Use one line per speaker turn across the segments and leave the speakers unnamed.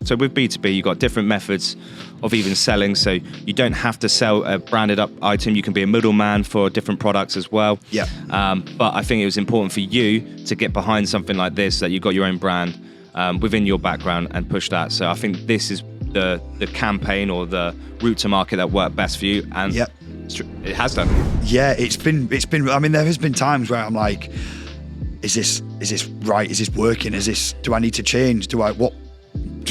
So with B2B, you've got different methods of even selling. So you don't have to sell a branded up item. You can be a middleman for different products as well.
Yeah.
But I think it was important for you to get behind something like this, that you've got your own brand within your background and push that. So I think this is the campaign or the route to market that worked best for you. And it has done.
Yeah, it's been. I mean, there has been times where I'm like, is this right? Is this working? Do I need to change?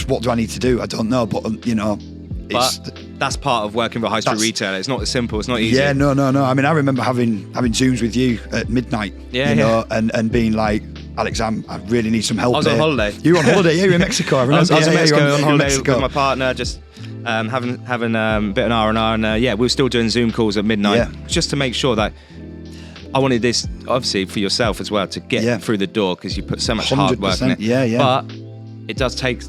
What do I need to do? I don't know, but
but that's part of working for a high street retailer. It's not as simple. It's not easy.
Yeah, no. I mean, I remember having Zooms with you at midnight. And being like, Alex, I really need some help.
I was on holiday.
You were on holiday? Yeah, you were in Mexico. I remember.
I was in Mexico on holiday with my partner, just having a bit of an R&R, and we were still doing Zoom calls at midnight, just to make sure that I wanted this, obviously, for yourself as well, to get through the door, because you put so much hard work in it.
Yeah.
But it does take,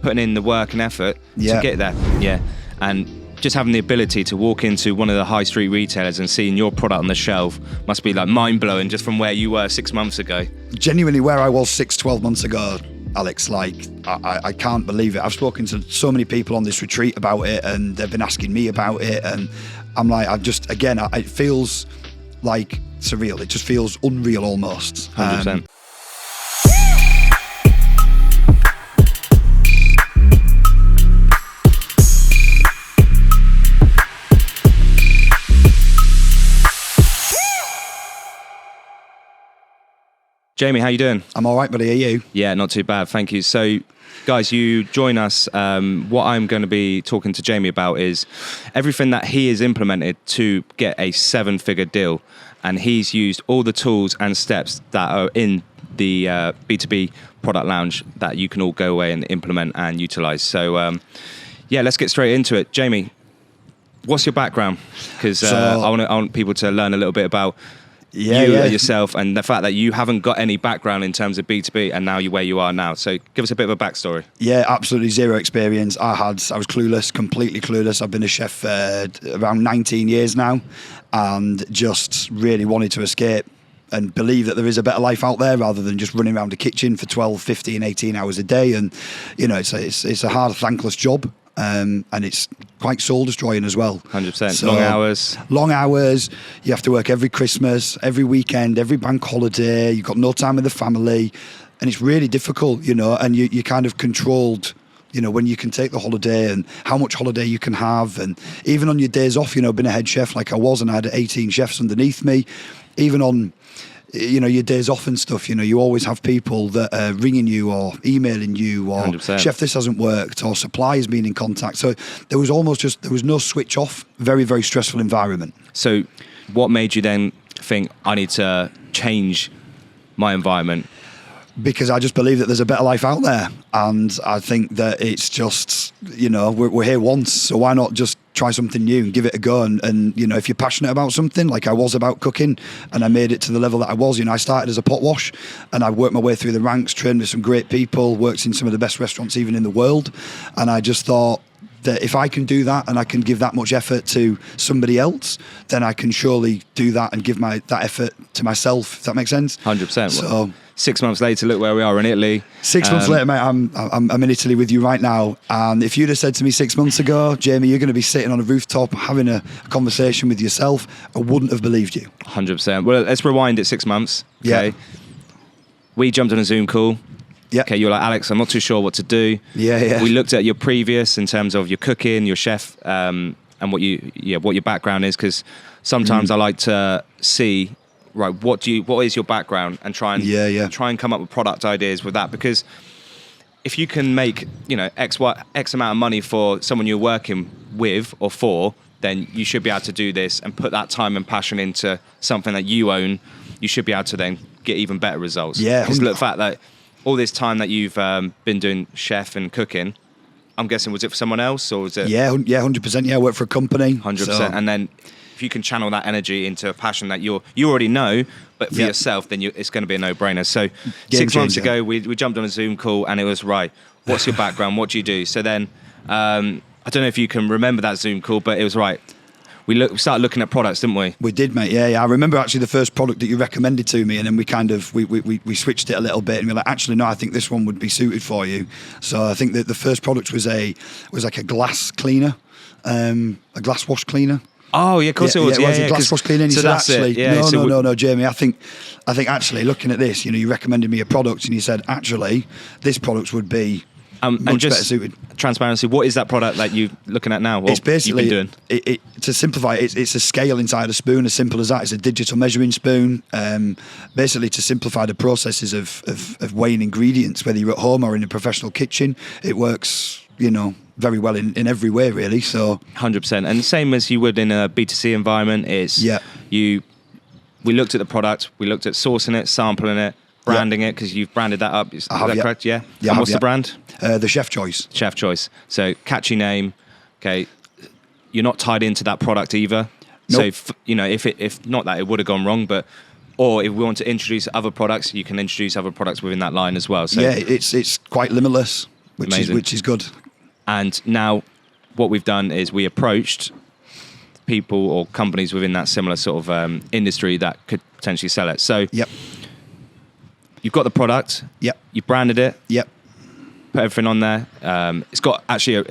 putting in the work and effort to get there. Yeah. And just having the ability to walk into one of the high street retailers and seeing your product on the shelf must be like mind-blowing, just from where you were 6 months ago.
Genuinely where I was 12 months ago, Alex, like, I can't believe it. I've spoken to so many people on this retreat about it, and they've been asking me about it, and I'm like, it feels like surreal. It just feels unreal almost.
100%. Jamie, how you doing?
I'm all right, buddy. Are you?
Yeah, not too bad, thank you. So, guys, you join us. What I'm going to be talking to Jamie about is everything that he has implemented to get a 7-figure deal. And he's used all the tools and steps that are in the B2B product lounge that you can all go away and implement and utilize. So, let's get straight into it. Jamie, what's your background? Because I want people to learn a little bit about yourself, and the fact that you haven't got any background in terms of B2B, and now you're where you are now. So give us a bit of a backstory.
Yeah, absolutely zero experience. I was clueless, completely clueless. I've been a chef around 19 years now, and just really wanted to escape and believe that there is a better life out there, rather than just running around a kitchen for 12, 15, 18 hours a day. And it's a hard, thankless job. And it's quite soul destroying as well.
100%.
So,
long hours.
You have to work every Christmas, every weekend, every bank holiday. You've got no time with the family, and it's really difficult, and you're kind of controlled, when you can take the holiday and how much holiday you can have. And even on your days off, being a head chef like I was, and I had 18 chefs underneath me, even on your days off and stuff, you always have people that are ringing you or emailing you, or
100%.
Chef, this hasn't worked, or suppliers being in contact. So there was no switch off. Very, very stressful environment.
So what made you then think, I need to change my environment?
Because I just believe that there's a better life out there, and I think that it's just, we're here once, so why not just try something new and give it a go? And if you're passionate about something, like I was about cooking, and I made it to the level that I was, I started as a pot wash, and I worked my way through the ranks, trained with some great people, worked in some of the best restaurants even in the world, and I just thought that if I can do that, and I can give that much effort to somebody else, then I can surely do that and give that effort to myself, if that makes sense.
100%.
So
6 months later, look where we are in Italy.
6 months later, mate, I'm in Italy with you right now. And if you'd have said to me 6 months ago, Jamie, you're going to be sitting on a rooftop having a conversation with yourself, I wouldn't have believed you.
100%. Well, let's rewind it 6 months. Okay.
Yeah.
We jumped on a Zoom call.
Yeah.
Okay, you're like, Alex, I'm not too sure what to do.
Yeah.
We looked at your previous in terms of your cooking, your chef, and what your background is, because sometimes I like to see, right, what is your background, and try and come up with product ideas with that, because if you can make X amount of money for someone you're working with or for, then you should be able to do this and put that time and passion into something that you own. You should be able to then get even better results.
Yeah,
because the fact that all this time that you've been doing chef and cooking, I'm guessing, was it for someone else, or was it?
Yeah, 100%. Yeah, I work for a company.
100%.
So.
And then if you can channel that energy into a passion that you already know, but for yourself, then it's going to be a no-brainer. So 6 months ago, we jumped on a Zoom call, and it was, right, what's your background? What do you do? So then, I don't know if you can remember that Zoom call, but it was, right, we started looking at products, didn't we?
We did, mate. Yeah. I remember actually the first product that you recommended to me, and then we kind of we switched it a little bit, and we were like, actually, no, I think this one would be suited for you. So I think that the first product was like a glass cleaner, a glass wash cleaner.
Oh yeah, of course it was.
Yeah,
Yeah,
it was a glass wash cleaner. And
so
he said,
that's
actually,
it. Yeah,
no, Jamie. I think actually looking at this, you recommended me a product, and you said actually this product would be
and
much
just
better suited.
Transparency. What is that product that you're looking at now? What
It's basically
you've been doing?
To simplify, it's a scale inside a spoon. As simple as that. It's a digital measuring spoon. Basically, to simplify the processes of weighing ingredients, whether you're at home or in a professional kitchen, it works. Very well in every way, really. So
100%. And same as you would in a B2C environment, we looked at the product, we looked at sourcing it, sampling it, branding it, because you've branded that up. Is that correct? Yeah.
Yeah.
And what's the brand?
The Chef Choice.
Chef Choice. So catchy name. Okay. You're not tied into that product either.
Nope.
So if not that, it would have gone wrong, or if we want to introduce other products, you can introduce other products within that line as well. So
yeah, it's quite limitless, which is good.
And now what we've done is we approached people or companies within that similar sort of industry that could potentially sell it. So
yep.
You've got the product.
Yep.
You branded it.
Yep.
Put everything on there. It's got actually,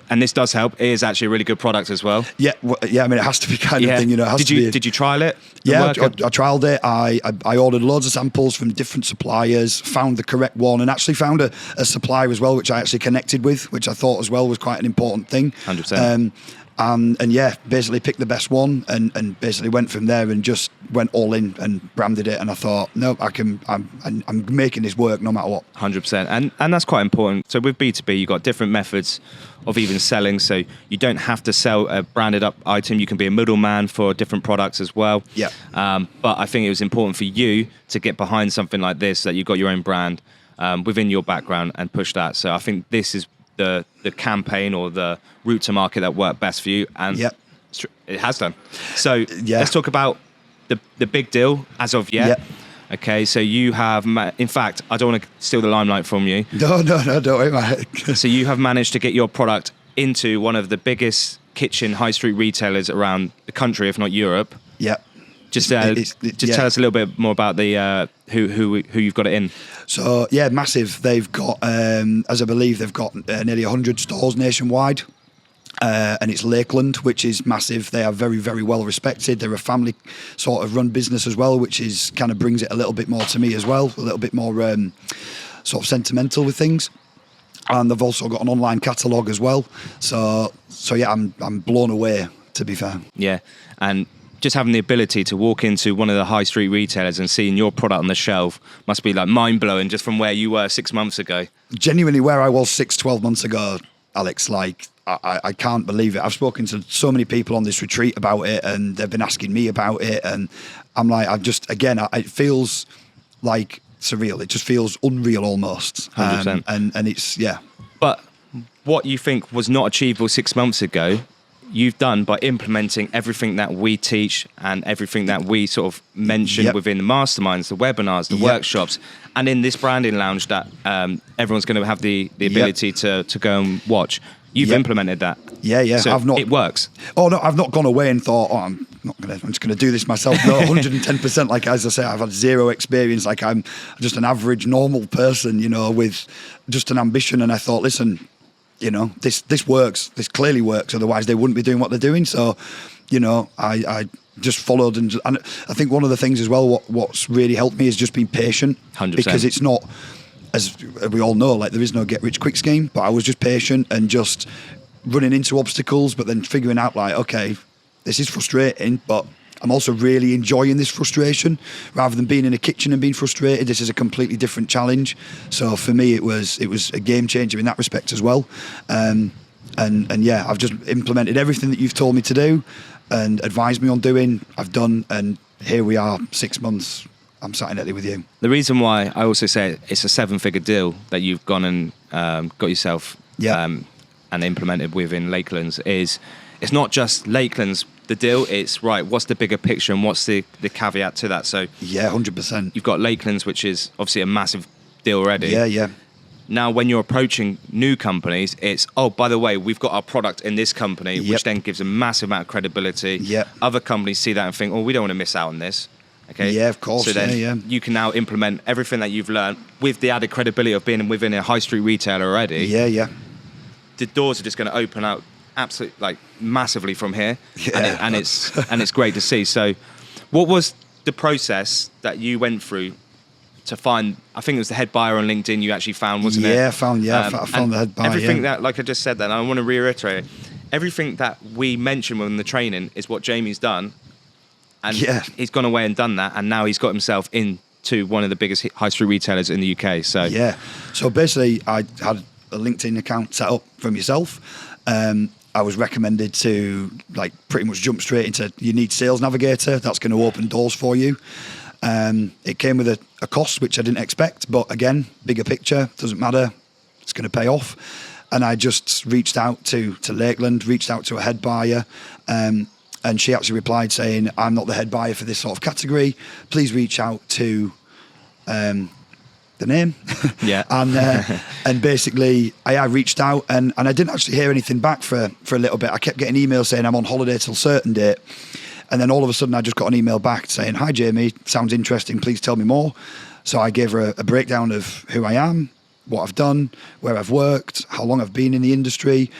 and this does help, it is actually a really good product as well.
Yeah, I mean, it has to be kind of thing, It has
Did you trial it?
Yeah, I trialed it. I ordered loads of samples from different suppliers, found the correct one, and actually found a supplier as well, which I actually connected with, which I thought as well was quite an important thing.
100%.
And yeah, basically picked the best one and basically went from there and just went all in and branded it. And I thought, no, I'm making this work no matter what.
100%. And that's quite important. So with B2B, you've got different methods of even selling. So you don't have to sell a branded up item. You can be a middleman for different products as well.
Yeah.
But I think it was important for you to get behind something like this, that you've got your own brand within your background and push that. So I think this is the campaign or the route to market that worked best for you, and it has done. So let's talk about the big deal as of yet.
Yep.
Okay, so you have, in fact, I don't want to steal the limelight from you.
No, don't worry about it.
So you have managed to get your product into one of the biggest kitchen high street retailers around the country, if not Europe.
Yeah.
Just tell us a little bit more about the who you've got it in.
So yeah, massive. They've got, as I believe, they've got nearly 100 stores nationwide, and it's Lakeland, which is massive. They are very, very well respected. They're a family sort of run business as well, which is kind of brings it a little bit more to me as well, a little bit more sort of sentimental with things. And they've also got an online catalogue as well. So yeah, I'm blown away, to be fair.
Yeah, and just having the ability to walk into one of the high street retailers and seeing your product on the shelf must be like mind-blowing just from where you were 6 months ago.
Genuinely where I was 12 months ago, Alex, like I can't believe it. I've spoken to so many people on this retreat about it, and they've been asking me about it, and I'm like, it feels like surreal. It just feels unreal almost.
100%.
And it's, yeah.
But what you think was not achievable 6 months ago, you've done by implementing everything that we teach and everything that we sort of mention within the masterminds, the webinars, the workshops, and in this branding lounge that everyone's going to have the ability to go and watch. You've implemented that.
Yeah.
So it works.
Oh no, I've not gone away and thought, I'm just going to do this myself. No, 110%. Like, as I say, I've had zero experience. Like, I'm just an average, normal person, with just an ambition. And I thought, listen, this works. This clearly works. Otherwise, they wouldn't be doing what they're doing. So, I just followed. And I think one of the things as well, what's really helped me is just being patient.
100%.
Because it's not, as we all know, like, there is no get-rich-quick scheme. But I was just patient and just running into obstacles, but then figuring out, like, okay, this is frustrating, but I'm also really enjoying this frustration. Rather than being in a kitchen and being frustrated, this is a completely different challenge. So for me, it was a game changer in that respect as well. And yeah, I've just implemented everything that you've told me to do and advised me on doing. I've done, and here we are, 6 months. I'm sat in Italy with you.
The reason why I also say it's a 7-figure deal that you've gone and got yourself and implemented within Lakelands is it's not just Lakelands the deal, it's right, what's the bigger picture and what's the caveat to that? So
yeah, 100%.
You've got Lakelands, which is obviously a massive deal already.
Yeah.
now when you're approaching new companies, it's, oh, by the way, we've got our product in this company, which then gives a massive amount of credibility.
Yep.
Other companies see that and think, oh, we don't want to miss out on this. Okay.
Yeah, of course.
So then you can now implement everything that you've learned with the added credibility of being within a high street retailer already.
Yeah.
The doors are just going to open out absolutely, like, massively from here.
Yeah,
and it's great to see. So what was the process that you went through to find, I think it was the head buyer on LinkedIn you actually found, wasn't it?
I found the head buyer.
Everything that, like I just said that, I want to reiterate, everything that we mentioned within the training is what Jamie's done. And he's gone away and done that, and now he's got himself into one of the biggest high street retailers in the UK. So
so basically I had a LinkedIn account set up from yourself. I was recommended to, like, pretty much jump straight into, you need Sales Navigator, that's going to open doors for you. It came with a cost which I didn't expect, but again, bigger picture, doesn't matter, it's going to pay off. And I just reached out to Lakeland, reached out to a head buyer, and she actually replied saying, I'm not the head buyer for this sort of category, please reach out to the name. And basically I reached out and I didn't actually hear anything back for a little bit. I kept getting emails saying I'm on holiday till certain date. And then all of a sudden I just got an email back saying, hi Jamie, sounds interesting, please tell me more. So I gave her a breakdown of who I am, what I've done, where I've worked, how long I've been in the industry,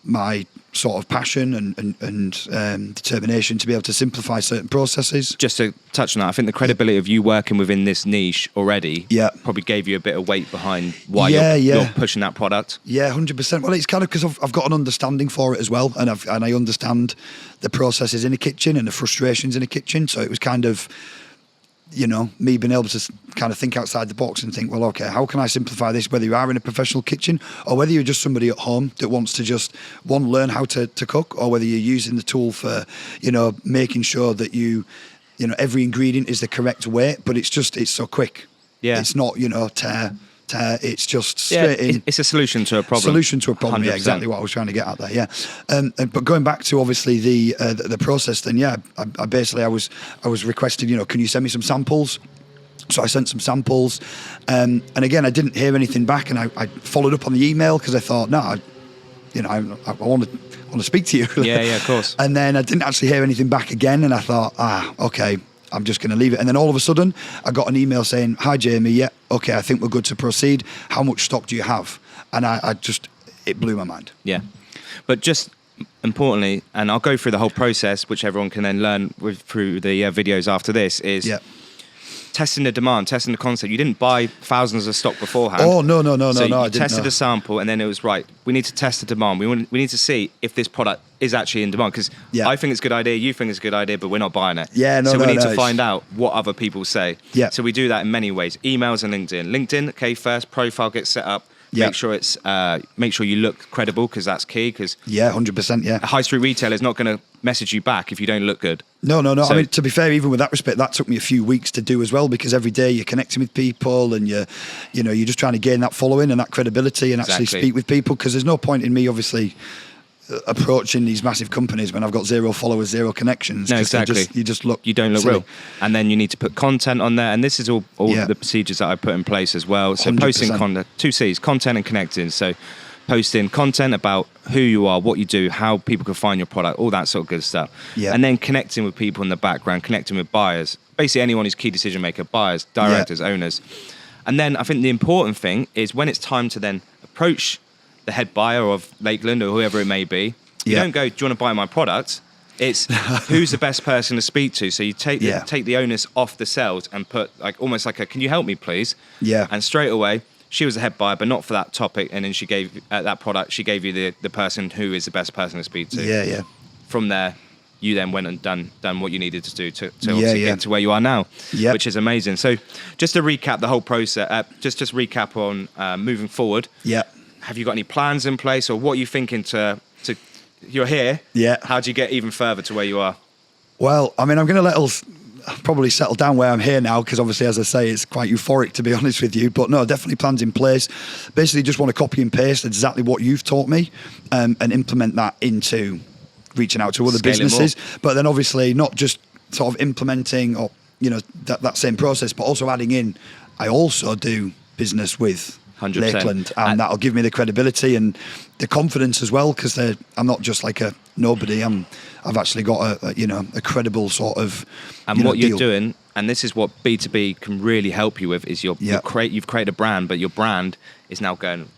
my sort of passion and determination to be able to simplify certain processes.
Just to touch on that, I think the credibility of you working within this niche already probably gave you a bit of weight behind why you're pushing that product. Yeah,
100%. Well, it's kind of because I've got an understanding for it as well, and I understand the processes in a kitchen and the frustrations in a kitchen. So it was kind of, you know, me being able to kind of think outside the box and think, well, okay, how can I simplify this, whether you are in a professional kitchen or whether you're just somebody at home that wants to just, one, learn how to cook, or whether you're using the tool for, you know, making sure that you know, every ingredient is the correct weight, but it's so quick. Yeah. It's not, you know, it's just straight in.
It's a solution to a problem.
Solution to a problem, 100%. Yeah, exactly what I was trying to get at there, yeah. But going back to obviously the process, then I basically I was requested, you know, can you send me some samples? So I sent some samples, and again I didn't hear anything back, and I followed up on the email because I thought, no, I want to speak to you.
Yeah, of course.
And then I didn't actually hear anything back again, and I thought, okay, I'm just going to leave it. And then all of a sudden, I got an email saying, hi, Jamie, yeah, okay, I think we're good to proceed. How much stock do you have? And it blew my mind.
Yeah. But just importantly, and I'll go through the whole process, which everyone can then learn through the videos after this, is testing the demand, testing the concept. You didn't buy thousands of stock beforehand.
Oh, no,
so
I
you tested a sample, and then it was, right, we need to test the demand. We need to see if this product is actually in demand, because I think it's a good idea, you think it's a good idea, but we're not buying it. So we need to find out what other people say. So we do that in many ways. Emails and LinkedIn. LinkedIn, okay, first profile gets set up. Make sure you look credible, because that's key. Because
100%. Yeah,
a high street retailer is not going to message you back if you don't look good.
No. So, I mean, to be fair, even with that respect, that took me a few weeks to do as well, because every day you're connecting with people and you're just trying to gain that following and that credibility and actually speak with people. Because there's no point in me obviously approaching these massive companies when I've got 0 followers, 0 connections.
No, exactly.
You don't look
silly.
real.
And then you need to put content on there, and this is all the procedures that I put in place as well. So 100%. Posting content, 2 C's, content and connecting. So posting content about who you are, what you do, how people can find your product, all that sort of good stuff. And then connecting with people in the background, connecting with buyers, basically anyone who's key decision maker, buyers, directors, owners. And then I think the important thing is when it's time to then approach the head buyer of Lakeland or whoever it may be, you don't go, do you want to buy my product? It's who's the best person to speak to. So you take the onus off the sales and put almost like can you help me please? Yeah. And straight away, she was the head buyer, but not for that topic. And then she gave that product, she gave you the person who is the best person to speak to.
Yeah.
From there, you then went and done what you needed to do to obviously get to where you are now, which is amazing. So just to recap the whole process, just recap on moving forward. Yeah. Have you got any plans in place, or what are you thinking to you're here? Yeah. How do you get even further to where you are?
Well, I mean, I'm going to let us probably settle down where I'm here now, because obviously, as I say, it's quite euphoric, to be honest with you. But no, definitely plans in place. Basically, just want to copy and paste exactly what you've taught me and implement that into reaching out to other businesses. But then obviously not just sort of implementing or, that same process, but also adding in, I also do business with
100%.
Lakeland, and that'll give me the credibility and the confidence as well, because I'm not just like a nobody. I've actually got a credible sort of.
And what you're
deal.
doing, and this is what B2B can really help you with, is you've created a brand, but your brand is now going,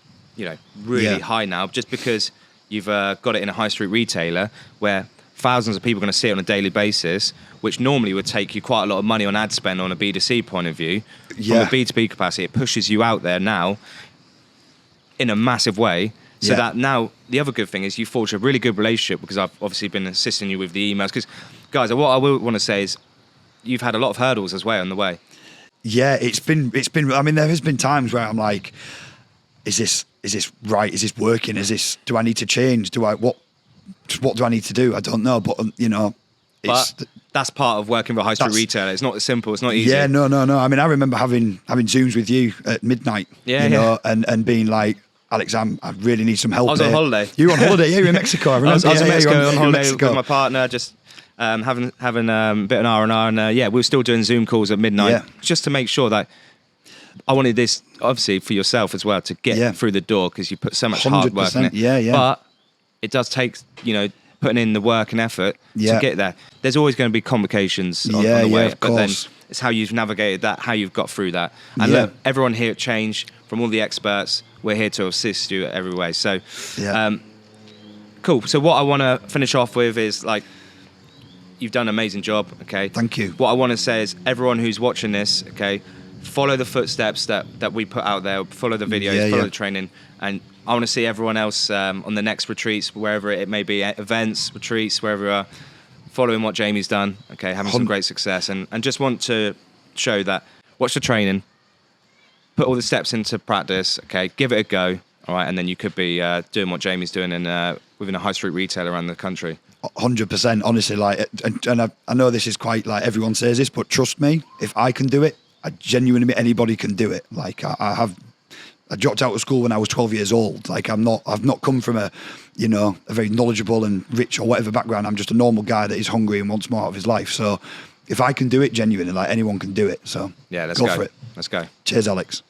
really high now, just because you've got it in a high street retailer where thousands of people are going to see it on a daily basis, which normally would take you quite a lot of money on ad spend on a B2C point of view. From a B2B capacity, it pushes you out there now in a massive way. So that now, the other good thing is you forge a really good relationship, because I've obviously been assisting you with the emails. Because, guys, what I will want to say is you've had a lot of hurdles as well on the way.
Yeah, it's been. I mean, there has been times where I'm like, is this right? Is this working? Do I need to change? What do I need to do? I don't know, but
but that's part of working for a high street retailer. It's not simple. It's not easy.
Yeah, no. I mean, I remember having Zooms with you at midnight. And being like, Alex, I really need some help.
I was on holiday.
You were on holiday, yeah? You were in Mexico. I remember.
I was in Mexico on holiday with my partner, just having a bit of an R&R, and we were still doing Zoom calls at midnight, just to make sure that I wanted this, obviously, for yourself as well, to get through the door, because you put so much hard work in it.
Yeah.
But it does take, putting in the work and effort to get there. There's always going to be complications on the way,
of course.
Then it's how you've navigated that, how you've got through that. And look, everyone here at Change, from all the experts, we're here to assist you every way. So, cool. So what I want to finish off with is, like, you've done an amazing job, okay?
Thank you.
What I want to say is, everyone who's watching this, okay, follow the footsteps that we put out there, follow the videos, follow the training, and I want to see everyone else on the next retreats, wherever it may be, events, retreats, wherever you are, following what Jamie's done, okay, having some great success, and just want to show that, watch the training, put all the steps into practice, okay, give it a go, all right, and then you could be doing what Jamie's doing within a high street retailer around the country.
100%, honestly, like, and I know this is quite, like, everyone says this, but trust me, if I can do it, I genuinely, anybody can do it. Like, I dropped out of school when I was 12 years old. Like, I've not come from a very knowledgeable and rich or whatever background. I'm just a normal guy that is hungry and wants more out of his life. So if I can do it, genuinely, like, anyone can do it. So
yeah, let's
go for it.
Let's go.
Cheers, Alex.